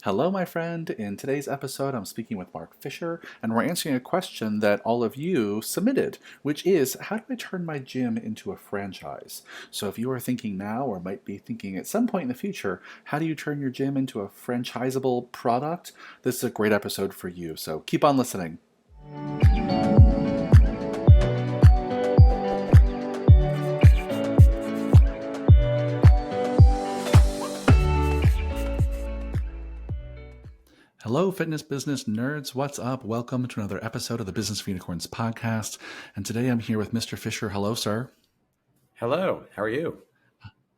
Hello, my friend. In today's episode, I'm speaking with Mark Fisher, and we're answering a question that all of you submitted, which is how do I turn my gym into a franchise? So, if you are thinking now or might be thinking at some point in the future, how do you turn your gym into a franchisable product? This is a great episode for you. So, keep on listening. Hello, fitness business nerds. What's up? Welcome to another episode of the Business for Unicorns podcast. And today I'm here with Mr. Fisher. Hello, sir. Hello, how are you?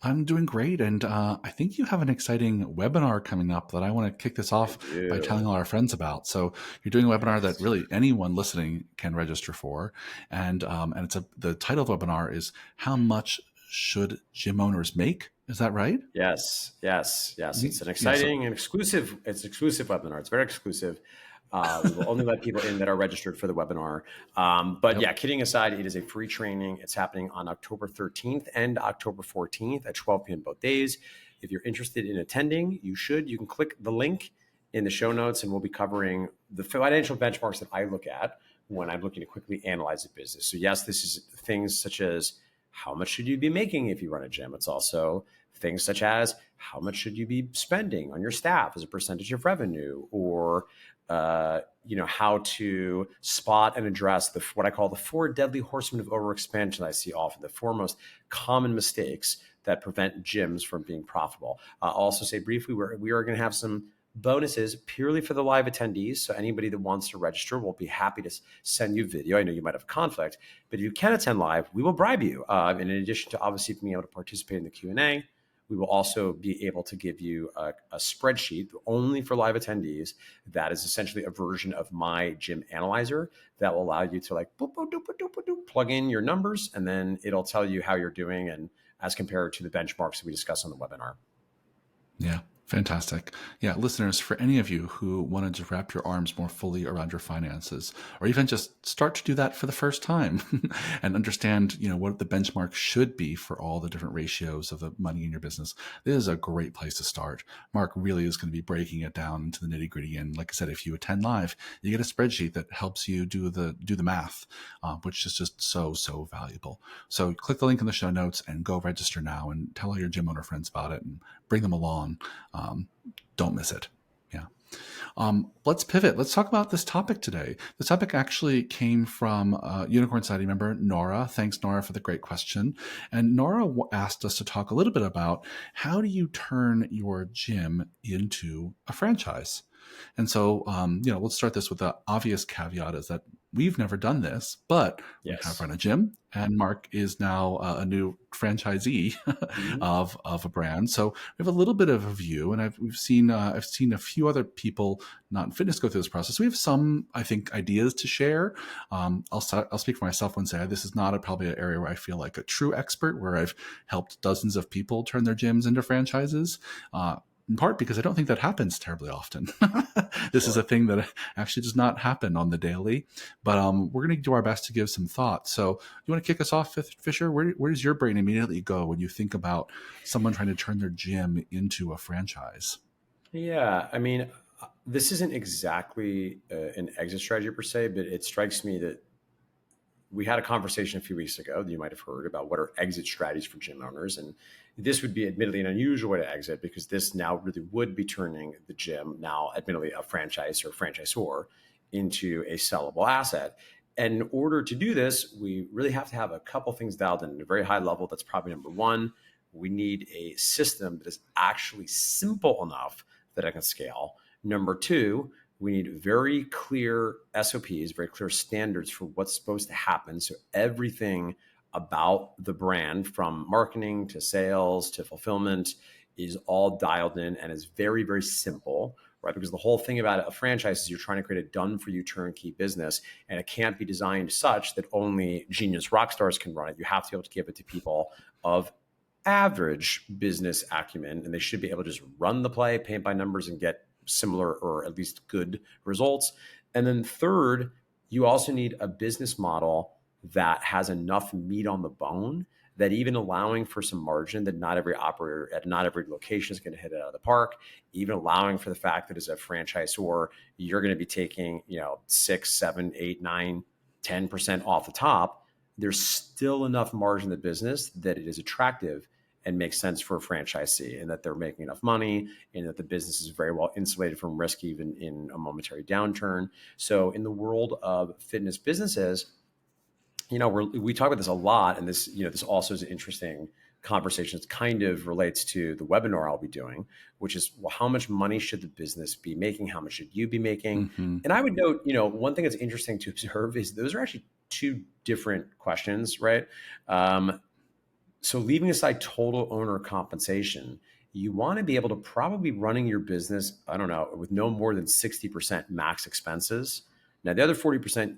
I'm doing great. And I think you have an exciting webinar coming up that I want to kick this I off by telling do. all our friends about. So you're doing a webinar that Yes. really anyone listening can register for. And the title of the webinar is How Much Should Gym Owners Make? Is that right? Yes. It's an Yeah. So exciting and exclusive. It's an exclusive webinar. It's very exclusive. We will only let people in that are registered for the webinar. But yep. yeah, kidding aside, it is a free training. It's happening on October 13th and October 14th at 12 p.m. both days. If you're interested in attending, you should. You can click the link in the show notes, and we'll be covering the financial benchmarks that I look at when I'm looking to quickly analyze a business. So yes, this is things such as how much should you be making if you run a gym? It's also things such as how much should you be spending on your staff as a percentage of revenue, or how to spot and address what I call the four deadly horsemen of overexpansion I see often, the four most common mistakes that prevent gyms from being profitable. I'll also say briefly, we are going to have some bonuses purely for the live attendees. So anybody that wants to register, we'll be happy to send you video. I know you might have a conflict, but if you can attend live, we will bribe you. And in addition to obviously being able to participate in the Q&A, we will also be able to give you a spreadsheet only for live attendees that is essentially a version of my gym analyzer that will allow you to plug in your numbers, and then it'll tell you how you're doing and as compared to the benchmarks that we discuss on the webinar. Yeah. Fantastic. Yeah, listeners, for any of you who wanted to wrap your arms more fully around your finances, or even just start to do that for the first time and understand, what the benchmark should be for all the different ratios of the money in your business, this is a great place to start. Mark really is going to be breaking it down into the nitty gritty. And like I said, if you attend live, you get a spreadsheet that helps you do the math, which is just so valuable. So click the link in the show notes and go register now and tell all your gym owner friends about it and bring them along. Don't miss it. Yeah. Let's pivot. Let's talk about this topic today. The topic actually came from Unicorn Society member Nora. Thanks, Nora, for the great question. And Nora asked us to talk a little bit about how do you turn your gym into a franchise? And so, let's start this with the obvious caveat is that we've never done this, but we have run a gym, and Mark is now a new franchisee of a brand. So we have a little bit of a view, and I've seen a few other people not in fitness go through this process. We have some, I think, ideas to share. I'll speak for myself and say this is not probably an area where I feel like a true expert, where I've helped dozens of people turn their gyms into franchises. In part because I don't think that happens terribly often. This is a thing that actually does not happen on the daily, but we're going to do our best to give some thought. So you want to kick us off, Fisher? Where does your brain immediately go when you think about someone trying to turn their gym into a franchise? Yeah, I mean, this isn't exactly an exit strategy per se, but it strikes me that we had a conversation a few weeks ago that you might have heard about what are exit strategies for gym owners. And this would be admittedly an unusual way to exit, because this now really would be turning the gym, now admittedly a franchise or franchisor, into a sellable asset. And in order to do this, we really have to have a couple things dialed in at a very high level. That's probably number one. We need a system that is actually simple enough that I can scale. Number two, we need very clear SOPs, very clear standards for what's supposed to happen. So everything about the brand, from marketing to sales to fulfillment, is all dialed in and is very, very simple, right? Because the whole thing about a franchise is you're trying to create a done-for-you turnkey business, and it can't be designed such that only genius rock stars can run it. You have to be able to give it to people of average business acumen, and they should be able to just run the play, paint by numbers, and get similar or at least good results. And then third, you also need a business model that has enough meat on the bone that even allowing for some margin, that not every operator at not every location is going to hit it out of the park, even allowing for the fact that as a franchisor, you're going to be taking, 6, 7, 8, 9, 10% off the top, there's still enough margin in the business that it is attractive and makes sense for a franchisee, and that they're making enough money, and that the business is very well insulated from risk even in a momentary downturn. So in the world of fitness businesses, we talk about this a lot, and this also is an interesting conversation. It kind of relates to the webinar I'll be doing, which is, well, how much money should the business be making? How much should you be making? Hmm. And I would note, one thing that's interesting to observe is those are actually two different questions, right? So leaving aside total owner compensation, you want to be able to probably running your business, I don't know, with no more than 60% max expenses. Now the other 40%,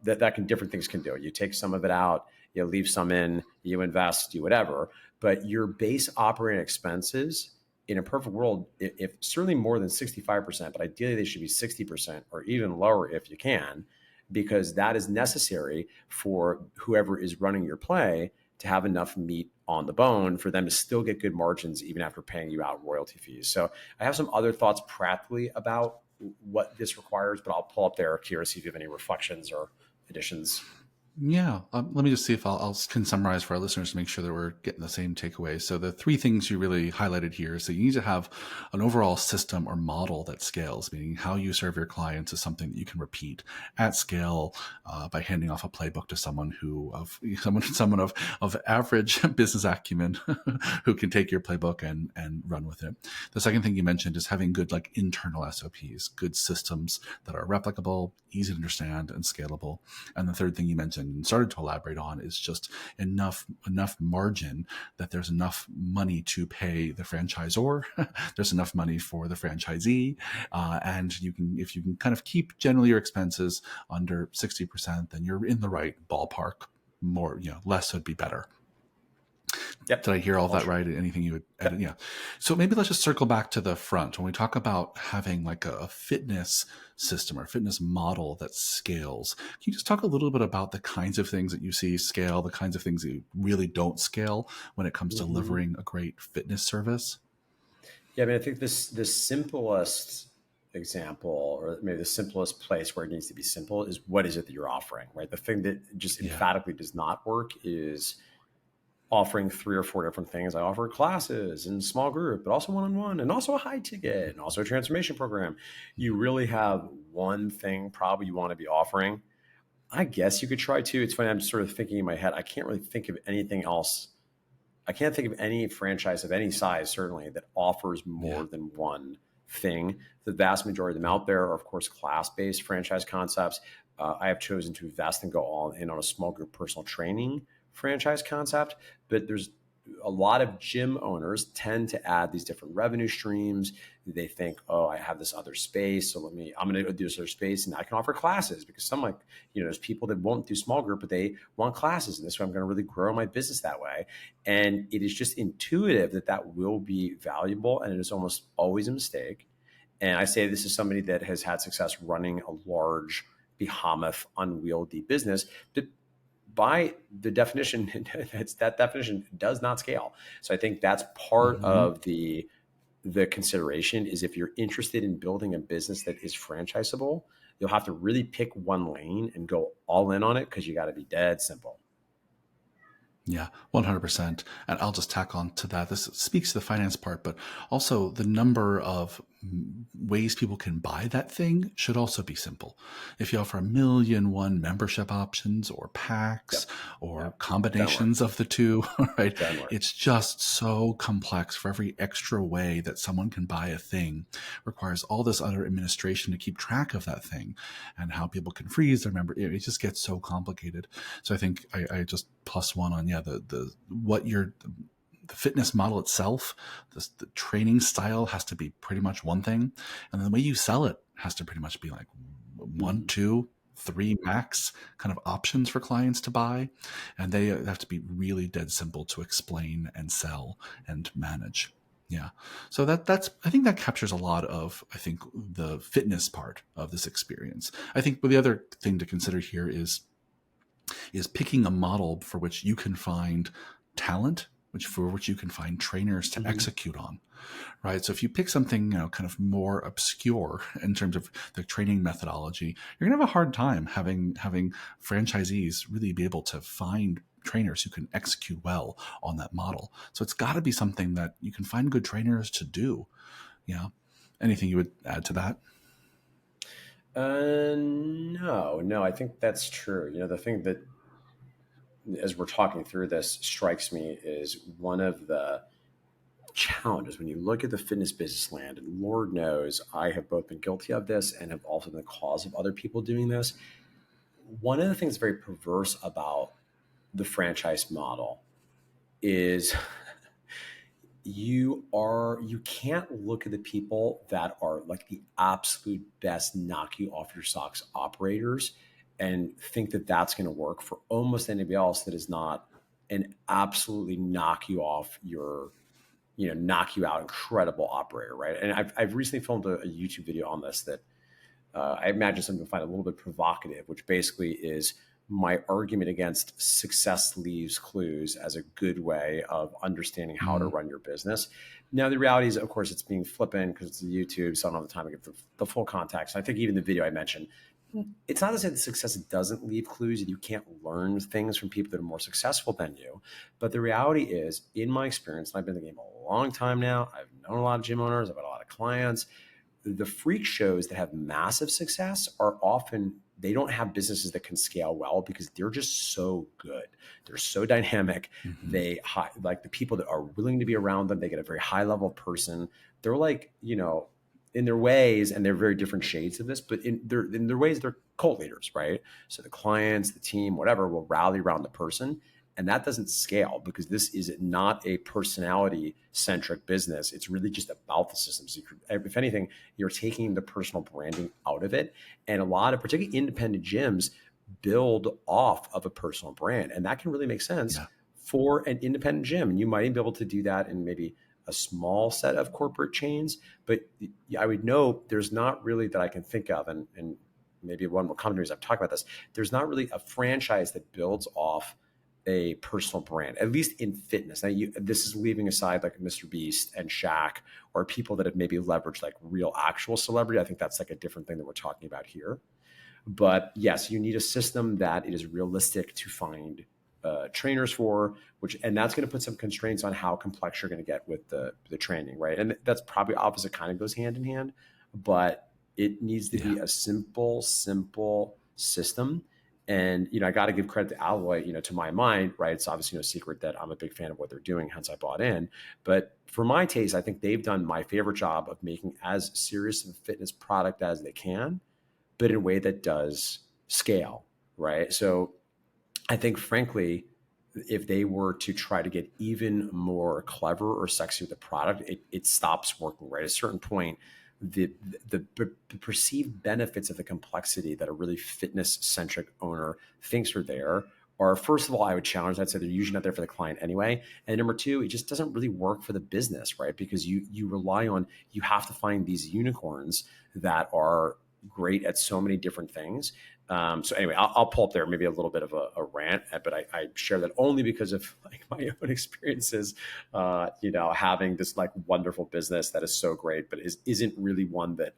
that can different things can do. You take some of it out, you leave some in, you invest, do whatever. But your base operating expenses in a perfect world, if certainly more than 65%, but ideally they should be 60% or even lower if you can, because that is necessary for whoever is running your play to have enough meat on the bone for them to still get good margins even after paying you out royalty fees. So I have some other thoughts practically about what this requires, but I'll pull up there, curious if you have any reflections or additions. Yeah, let me just see if I can summarize for our listeners to make sure that we're getting the same takeaway. So the three things you really highlighted here. So you need to have an overall system or model that scales, meaning how you serve your clients is something that you can repeat at scale by handing off a playbook to someone of average business acumen who can take your playbook and run with it. The second thing you mentioned is having good internal SOPs, good systems that are replicable, easy to understand, and scalable. And the third thing you mentioned and started to elaborate on is just enough margin that there's enough money to pay the franchisor, there's enough money for the franchisee, and if you can kind of keep generally your expenses under 60%, then you're in the right ballpark. More, less would be better. Yep. Did I hear all All that true. right? Anything you would edit? Yep. Yeah. So maybe let's just circle back to the front. When we talk about having a fitness system or fitness model that scales, can you just talk a little bit about the kinds of things that you see scale, the kinds of things that you really don't scale when it comes to Mhm. delivering a great fitness service? Yeah, I mean, I think the simplest example, or maybe the simplest place where it needs to be simple, is what is it that you're offering, right? The thing that just Yeah. emphatically does not work is offering 3 or 4 different things. I offer classes in small group, but also one-on-one, and also a high ticket, and also a transformation program. You really have one thing probably you want to be offering. I guess you could try to. It's funny, I'm sort of thinking in my head, I can't really think of anything else. I can't think of any franchise of any size, certainly, that offers Yeah. more than one thing. The vast majority of them out there are, of course, class-based franchise concepts. I have chosen to invest and go all in on a small group personal training franchise concept, but there's a lot of gym owners tend to add these different revenue streams. They think, oh, I have this other space, so I'm going to do this other space, and I can offer classes, because there's people that won't do small group, but they want classes, and this way I'm going to really grow my business that way. And it is just intuitive that will be valuable, and it is almost always a mistake. And I say this is somebody that has had success running a large, behemoth, unwieldy business that, by the definition, that definition does not scale. So I think that's part Mm-hmm. of the consideration, is if you're interested in building a business that is franchisable, you'll have to really pick one lane and go all in on it, because you got to be dead simple. Yeah, 100%. And I'll just tack on to that. This speaks to the finance part, but also the number of ways people can buy that thing should also be simple. If you offer 1,000,001 membership options or packs Yep. or Yep. Don't work. combinations of the two, right? Doesn't work. It's just so complex. For every extra way that someone can buy a thing requires all this other administration to keep track of that thing and how people can freeze their member. It just gets so complicated. So I think I just plus one on, the fitness model itself, the training style has to be pretty much one thing, and the way you sell it has to pretty much be like one, Mhm. two, three max kind of options for clients to buy, and they have to be really dead simple to explain and sell and manage. Yeah, so that's I think that captures a lot of the fitness part of this experience. I think the other thing to consider here is picking a model for which you can find talent, which you can find trainers to Mhm. execute on, right? So if you pick something, kind of more obscure in terms of the training methodology, you're gonna have a hard time having franchisees really be able to find trainers who can execute well on that model. So it's got to be something that you can find good trainers to do. Yeah. Anything you would add to that? No, no, I think that's true. The thing that, as we're talking through this, strikes me is one of the challenges when you look at the fitness business land, and Lord knows I have both been guilty of this and have also been the cause of other people doing this. One of the things very perverse about the franchise model is you can't look at the people that are like the absolute best knock you off your socks operators and think that that's going to work for almost anybody else that is not an absolutely knock you off your knock you out incredible operator, right? And I've recently filmed a YouTube video on this that I imagine some people find a little bit provocative, which basically is my argument against success leaves clues as a good way of understanding how to Mm, run your business. Now, the reality is, of course, it's being flippant because it's a YouTube, so I don't have the time to get the full context. I think even the video I mentioned, it's not to say that success doesn't leave clues and you can't learn things from people that are more successful than you. But the reality is, in my experience, and I've been in the game a long time now, I've known a lot of gym owners, I've had a lot of clients. The freak shows that have massive success are often, they don't have businesses that can scale well because they're just so good. They're so dynamic. mhm. They like the people that are willing to be around them. They get a very high level person. They're like, in their ways, and they're very different shades of this, but in their ways, they're cult leaders, right? So the clients, the team, whatever, will rally around the person. And that doesn't scale because this is not a personality centric business. It's really just about the systems. If anything, you're taking the personal branding out of it. And a lot of particularly independent gyms build off of a personal brand. And that can really make sense Yeah. for an independent gym. And you might be able to do that in maybe a small set of corporate chains. But I would note there's not really that I can think of, and maybe one will come to me as I've talked about this, there's not really a franchise that builds off a personal brand, at least in fitness. Now, this is leaving aside like Mr. Beast and Shaq or people that have maybe leveraged like real actual celebrity. I think that's like a different thing that we're talking about here. But yes, you need a system that it is realistic to find trainers for, and that's going to put some constraints on how complex you're going to get with the training, right? And that's probably opposite, kind of goes hand in hand, but it needs to Yeah. be a simple system. And I got to give credit to Alloy. To my mind, right? It's obviously no secret that I'm a big fan of what they're doing, hence I bought in. But for my taste, I think they've done my favorite job of making as serious of a fitness product as they can, but in a way that does scale, right? So I think, frankly, if they were to try to get even more clever or sexy with the product, it stops working, right? At a certain point, the, the perceived benefits of the complexity that a really fitness centric owner thinks are there are, first of all, I would challenge that. So they're usually not there for the client anyway. And number two, it just doesn't really work for the business, right? Because you rely on, you have to find these unicorns that are great at so many different things. So anyway, I'll pull up there maybe a little bit of a rant, but I share that only because of like my own experiences, having this like wonderful business that is so great, but isn't really one that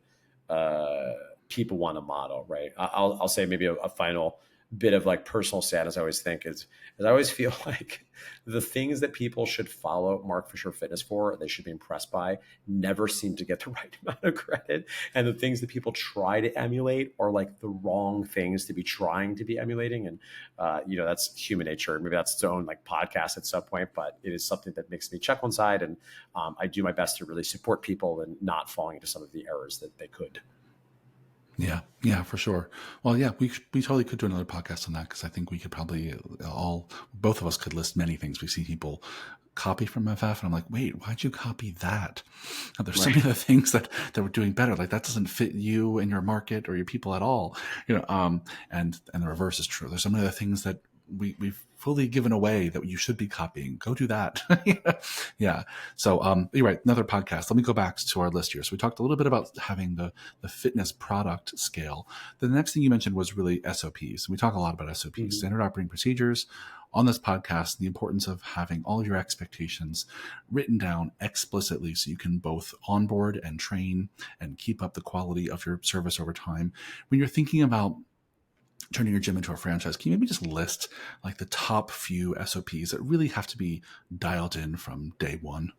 people want to model, right? I'll say maybe a final bit of like personal sadness. I always think is I always feel like the things that people should follow Mark Fisher Fitness for, they should be impressed by, never seem to get the right amount of credit. And the things that people try to emulate are like the wrong things to be trying to be emulating. And, that's human nature. Maybe that's its own like podcast at some point, but it is something that makes me chuckle inside. And I do my best to really support people and not falling into some of the errors that they could. Yeah, yeah, for sure. Well, yeah, we totally could do another podcast on that because I think we could probably both of us could list many things we see people copy from FF, and I'm like, wait, why'd you copy that? There's so many Right. other things that we're doing better. Like that doesn't fit you and your market or your people at all. And the reverse is true. There's so many other things that we've fully given away that you should be copying. Go do that. Yeah. So you're right. Another podcast. Let me go back to our list here. So we talked a little bit about having the fitness product scale. The next thing you mentioned was really SOPs. And we talk a lot about SOPs, Mhm. standard operating procedures, on this podcast, the importance of having all of your expectations written down explicitly so you can both onboard and train and keep up the quality of your service over time. When you're thinking about turning your gym into a franchise, can you maybe just list like the top few SOPs that really have to be dialed in from day one?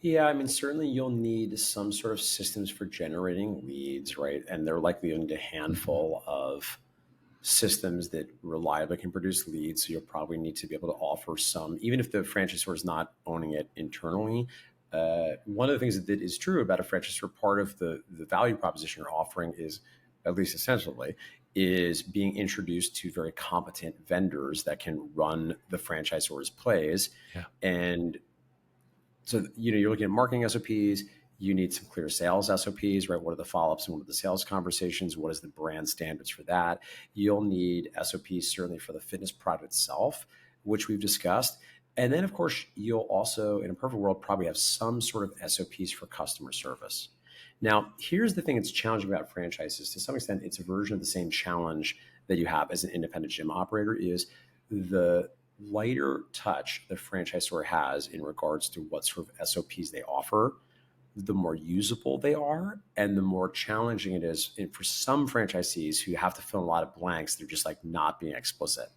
Yeah, I mean, certainly you'll need some sort of systems for generating leads, right? And they're likely only a Mm-hmm. handful of systems that reliably can produce leads. So you'll probably need to be able to offer some, even if the franchisor is not owning it internally. One of the things that is true about a franchisor, part of the value proposition you're offering is, at least essentially, is being introduced to very competent vendors that can run the franchisor's plays. Yeah. And so, you're looking at marketing SOPs. You need some clear sales SOPs, right? What are the follow-ups and what are the sales conversations? What is the brand standards for that? You'll need SOPs certainly for the fitness product itself, which we've discussed. And then, of course, you'll also, in a perfect world, probably have some sort of SOPs for customer service. Now, here's the thing that's challenging about franchises. To some extent, it's a version of the same challenge that you have as an independent gym operator is the lighter touch the franchisor has in regards to what sort of SOPs they offer, the more usable they are, and the more challenging it is. And for some franchisees who have to fill in a lot of blanks, they're just like not being explicit.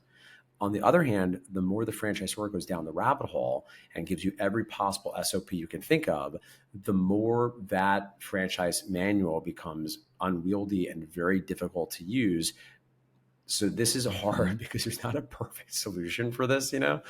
On the other hand, the more the franchisor goes down the rabbit hole and gives you every possible SOP you can think of, the more that franchise manual becomes unwieldy and very difficult to use. So this is Mm-hmm. hard because there's not a perfect solution for this. Yeah.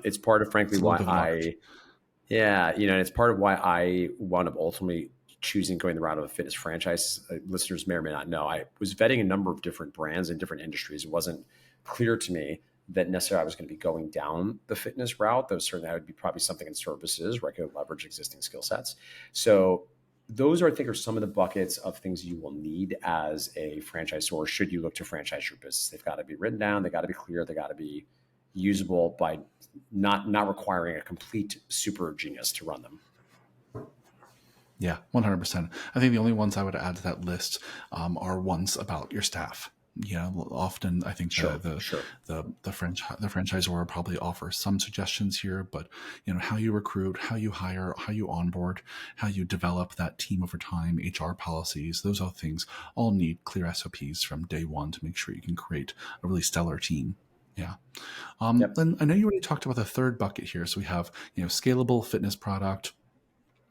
It's part of, frankly, It's a little why bit of an art. and it's part of why I wound up ultimately choosing going the route of a fitness franchise. Listeners may or may not know, I was vetting a number of different brands in different industries. It wasn't clear to me that necessarily I was going to be going down the fitness route, though certainly that would be probably something in services where I could leverage existing skill sets. So those are, I think, are some of the buckets of things you will need as a franchisor should you look to franchise your business. They've got to be written down, they got to be clear, they got to be usable by not requiring a complete super genius to run them. Yeah, 100%. I think the only ones I would add to that list are ones about your staff. Often I think Sure, sure. the franchisor probably offers some suggestions here, but how you recruit, how you hire, how you onboard, how you develop that team over time, HR policies, those are things all need clear SOPs from day one to make sure you can create a really stellar team. Yeah. Yep. And I know you already talked about the third bucket here. So we have scalable fitness product,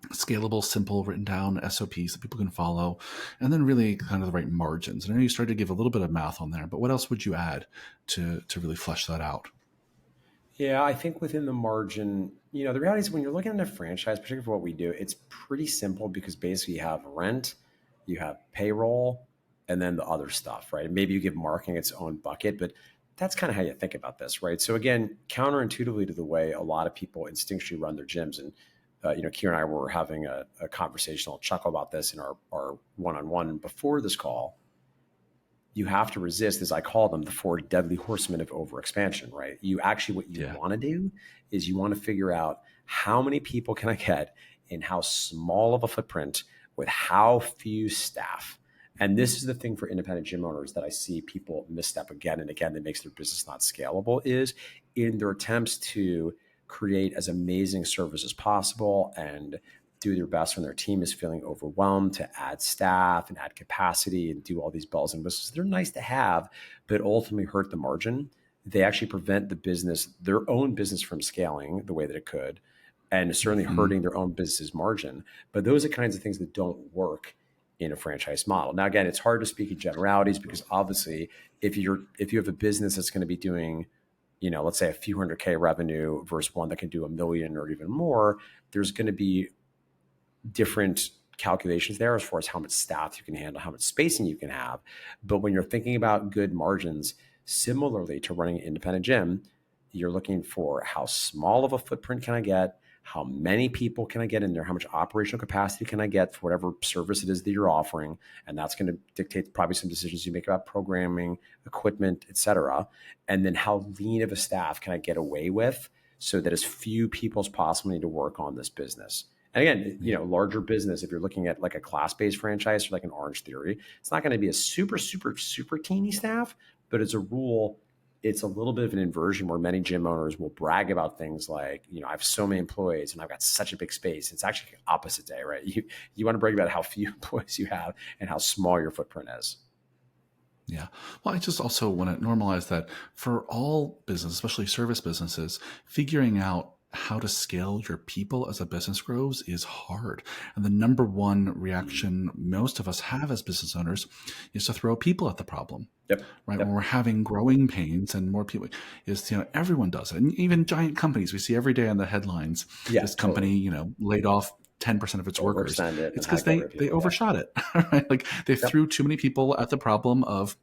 scalable, simple, written down SOPs that people can follow, and then really kind of the right margins. And I know you started to give a little bit of math on there, but what else would you add to really flesh that out? Yeah, I think within the margin, the reality is when you're looking at a franchise, particularly for what we do, it's pretty simple because basically you have rent, you have payroll, and then the other stuff, right? And maybe you give marketing its own bucket, but that's kind of how you think about this, right? So again, counterintuitively to the way a lot of people instinctually run their gyms, and Kira and I were having a conversational chuckle about this in our one-on-one before this call. You have to resist, as I call them, the four deadly horsemen of overexpansion, right? What you Yeah. want to do is you want to figure out how many people can I get in how small of a footprint with how few staff. And this is the thing for independent gym owners that I see people misstep again and again that makes their business not scalable is in their attempts to create as amazing service as possible and do their best when their team is feeling overwhelmed to add staff and add capacity and do all these bells and whistles. They're nice to have, but ultimately hurt the margin. They actually prevent their own business from scaling the way that it could, and certainly Hmm. hurting their own business's margin. But those are kinds of things that don't work in a franchise model. Now, again, it's hard to speak in generalities because obviously if you have a business that's going to be doing, let's say a few hundred K revenue versus one that can do a million or even more, there's going to be different calculations there as far as how much staff you can handle, how much spacing you can have. But when you're thinking about good margins, similarly to running an independent gym, you're looking for how small of a footprint can I get? how many people can I get in there? How much operational capacity can I get for whatever service it is that you're offering? And that's going to dictate probably some decisions you make about programming, equipment, et cetera. And then how lean of a staff can I get away with so that as few people as possible need to work on this business? And again, Yeah. larger business, if you're looking at like a class-based franchise or like an Orange Theory, it's not going to be a super, super, super teeny staff, but as a rule, it's a little bit of an inversion where many gym owners will brag about things like, I have so many employees and I've got such a big space. It's actually the opposite day, right? You want to brag about how few employees you have and how small your footprint is. Yeah. Well, I just also want to normalize that for all business, especially service businesses, figuring out how to scale your people as a business grows is hard. And the number one reaction most of us have as business owners is to throw people at the problem, Yep. right? When Yep. we're having growing pains and more people is, everyone does it. And even giant companies, we see every day on the headlines, Yeah, this company, totally. laid off 10% of its workers. Overextend it It's and how to because get they, rid of they people. Yeah. overshot it, right? Like they Yep. threw too many people at the problem of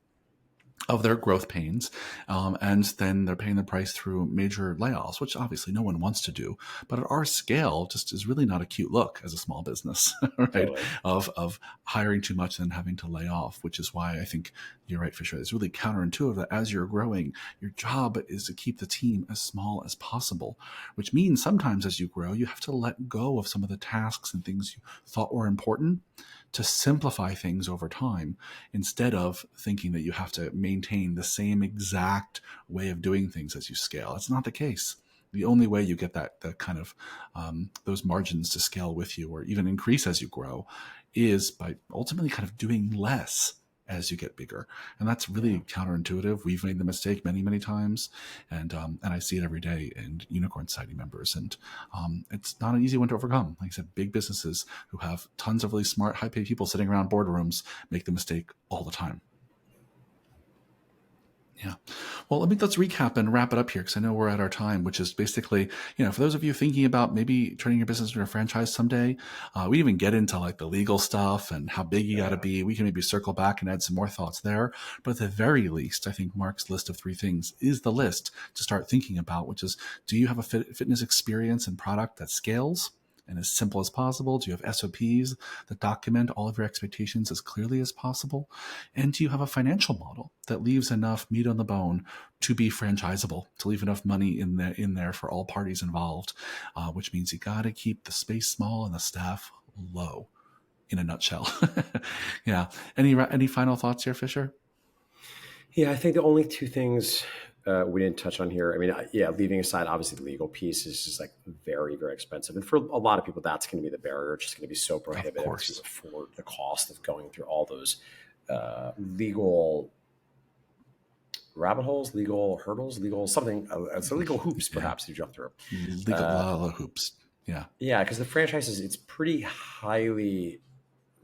their growth pains. And then they're paying the price through major layoffs, which obviously no one wants to do. But at our scale, just is really not a cute look as a small business, right? Totally. Of hiring too much and having to lay off, which is why I think you're right, Fisher. It's really counterintuitive that as you're growing, your job is to keep the team as small as possible, which means sometimes as you grow, you have to let go of some of the tasks and things you thought were important to simplify things over time instead of thinking that you have to maintain the same exact way of doing things as you scale. That's not the case. The only way you get that kind of those margins to scale with you or even increase as you grow is by ultimately kind of doing less as you get bigger, and that's Yeah. really counterintuitive. We've made the mistake many, many times, and I see it every day in Unicorn Society members, and it's not an easy one to overcome. Like I said, big businesses who have tons of really smart, high-paid people sitting around boardrooms make the mistake all the time. Yeah. Well, let's recap and wrap it up here because I know we're at our time, which is basically, for those of you thinking about maybe turning your business into a franchise someday, we even get into like the legal stuff and how big you got to Yeah. be. We can maybe circle back and add some more thoughts there. But at the very least, I think Mark's list of 3 things is the list to start thinking about, which is, do you have a fitness experience and product that scales and as simple as possible? Do you have SOPs that document all of your expectations as clearly as possible? And do you have a financial model that leaves enough meat on the bone to be franchisable, to leave enough money in there for all parties involved? Which means you got to keep the space small and the staff low. In a nutshell. Yeah. Any final thoughts here, Fisher? Yeah, I think the only 2 things we didn't touch on here. I mean, yeah, leaving aside obviously the legal piece is just like very, very expensive, and for a lot of people, that's going to be the barrier. It's just going to be so Of prohibitive to course. afford the cost of going through all those legal rabbit holes, legal hurdles, legal something. So legal hoops, Yeah. perhaps to jump through. Legal hoops. Yeah. Yeah, because the franchises, it's pretty highly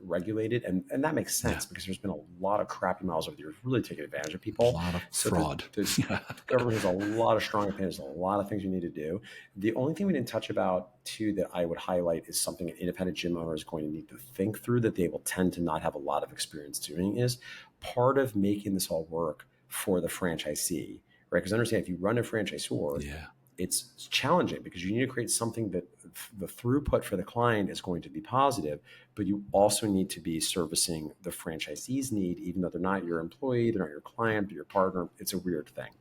regulated, and that makes Yeah. sense because there's been a lot of crappy models over the years really taking advantage of A people. lot of So fraud. Yeah. the government has a lot of strong opinions, a lot of things you need to do. The only thing we didn't touch about too that I would highlight is something an independent gym owner is going to need to think through that they will tend to not have a lot of experience doing is part of making this all work for the franchisee, right? Because understand if you run a franchisor, Yeah. it's challenging because you need to create something that the throughput for the client is going to be positive, but you also need to be servicing the franchisee's need, even though they're not your employee, they're not your client, they're your partner. It's a weird thing.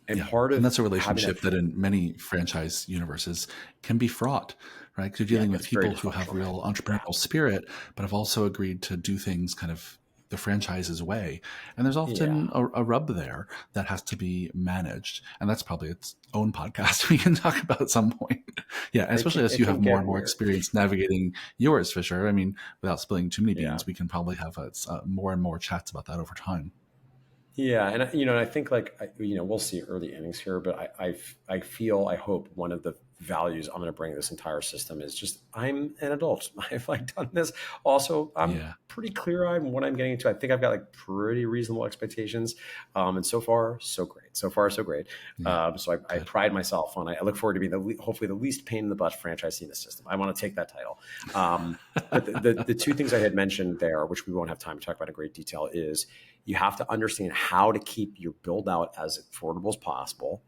And Yeah. part And of that's a having that, relationship that in many franchise universes can be fraught, right? Because you're yeah, dealing with it's very people who have dysfunctional. real Yeah. entrepreneurial spirit, but have also agreed to do things kind of the franchise's way. And there's Yeah. often a rub there that has to be managed. And that's probably its own podcast we can talk about at some point. Yeah. Especially as It you have can more get and more weird. experience navigating yours, Fisher. I mean, without spilling too many Yeah. beans, we can probably have more and more chats about that over time. Yeah, and I think like we'll see early innings here, but I feel I hope one of the values I'm going to bring this entire system is just I'm an adult. I've like done this. Also, I'm Yeah. pretty clear on what I'm getting into. I think I've got like pretty reasonable expectations, and so far so great. So far so great. Yeah. So I Good. pride myself on. I look forward to being hopefully the least pain in the butt franchise in the system. I want to take that title. But the 2 things I had mentioned there, which we won't have time to talk about in great detail, is you have to understand how to keep your build out as affordable as possible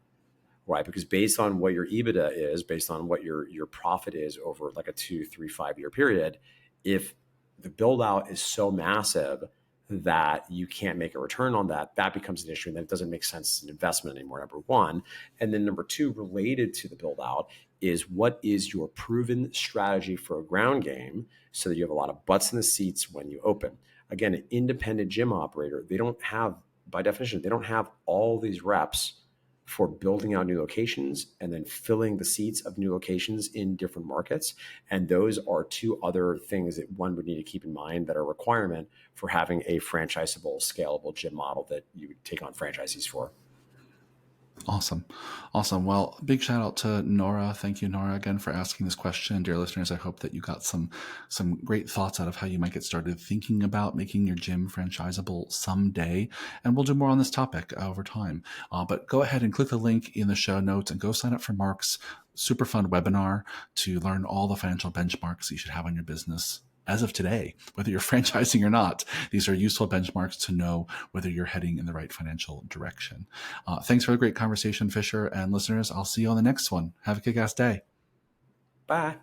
right? Because based on what your EBITDA is, based on what your profit is over like a 2, 3, 5 year period, if the build out is so massive that you can't make a return on that, that becomes an issue, and then it doesn't make sense as an investment anymore, number one. And then number two, related to the build out, is what is your proven strategy for a ground game so that you have a lot of butts in the seats when you open. Again, an independent gym operator, they don't have, by definition, they don't have all these reps for building out new locations and then filling the seats of new locations in different markets. And those are two other things that one would need to keep in mind that are a requirement for having a franchisable, scalable gym model that you would take on franchisees for. Awesome. Awesome. Well, big shout out to Nora. Thank you, Nora, again for asking this question. Dear listeners, I hope that you got some great thoughts out of how you might get started thinking about making your gym franchisable someday. And we'll do more on this topic over time. But go ahead and click the link in the show notes and go sign up for Mark's super fun webinar to learn all the financial benchmarks you should have on your business as of today, whether you're franchising or not. These are useful benchmarks to know whether you're heading in the right financial direction. Thanks for the great conversation, Fisher, and listeners. I'll see you on the next one. Have a kick-ass day. Bye.